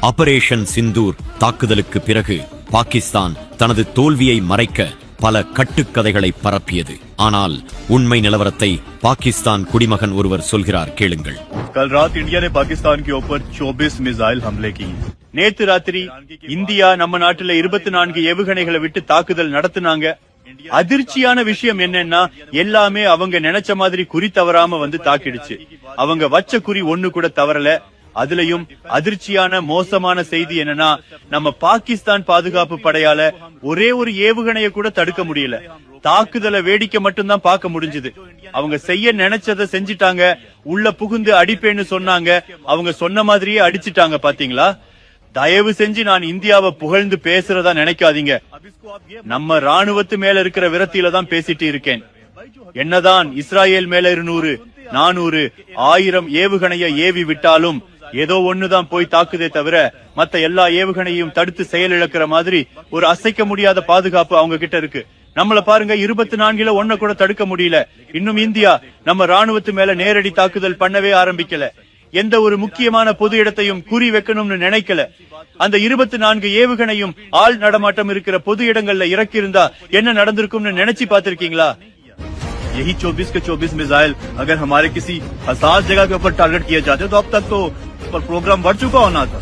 Operation Sindoor தாக்குதலுக்கு பிறகு பாகிஸ்தான் தனது தோல்வியை மறைக்க பல கட்டுக்கதைகளை பரப்பியது. ஆனால் உண்மை நிலவரத்தை பாகிஸ்தான் குடிமகன் ஒருவர் சொல்கிறார், கேளுங்கள். कल रात इंडिया ने पाकिस्तान के ऊपर 24 मिसाइल हमले किए. நேத்து ராத்திரி இந்தியா நம்ம நாட்டுல 24 ஏவுகணைகளை விட்டு தாக்குதல் நடத்தினாங்க. அதிர்ச்சியான விஷயம் என்னன்னா, எல்லாமே அவங்க நினைச்ச மாதிரி குறி தவறாம வந்து தாக்கிடுச்சு. அவங்க வச்ச குறி ஒண்ணு கூட தவறல. அதுலயும் அதிர்ச்சியான மோசமான செய்தி என்னன்னா, நம்ம பாகிஸ்தான் பாதுகாப்பு படையால ஒரே ஒரு ஏவுகணைய கூட தடுக்க முடியல. தாக்குதலை வேடிக்கை மட்டும்தான் பார்க்க முடிஞ்சது. அவங்க செய்ய நினைச்சதை செஞ்சிட்டாங்க. உள்ள புகுந்து அடிப்பேன்னு சொன்னாங்க, அவங்க சொன்ன மாதிரியே அடிச்சிட்டாங்க. பாத்தீங்களா? தயவு செஞ்சு நான் இந்தியாவை புகழ்ந்து பேசுறதா நினைக்காதீங்க. நம்ம ராணுவத்து மேல இருக்கிற விரத்தியில தான் பேசிட்டு இருக்கேன். என்னதான் இஸ்ராயேல் மேல 200, 400, 1000 ஏவுகணைய ஏவி விட்டாலும் ஏதோ ஒண்ணுதான் போய் தாக்குதே தவிர மத்த எல்லா ஏவுகணையும் தடுத்து செயலிழக்கிற மாதிரி ஒரு அசைக்க முடியாத பாதுகாப்பு அவங்க கிட்ட இருக்கு. நம்மள பாருங்க, 24ல ஒன்ன கூட தடுக்க முடியல. இன்னும் இந்தியா நம்ம ராணுவத்து மேல நேரடி தாக்குதல் பண்ணவே ஆரம்பிக்கல. எந்த ஒரு முக்கியமான பொது இடத்தையும் குறி வைக்கணும்னு நினைக்கல. அந்த 24 ஏவுகணையும் ஆள் நடமாட்டம் இருக்கிற பொது இடங்கள்ல இறக்கி இருந்தா என்ன நடந்திருக்கும்னு நினைச்சு பாத்திருக்கீங்களா? यही 24 के 24 मिसाइल अगर हमारे किसी हसास जगह के ऊपर टारगेट किए जाते तो अब तक तो प्रोग्राम बढ़ चुका होना था.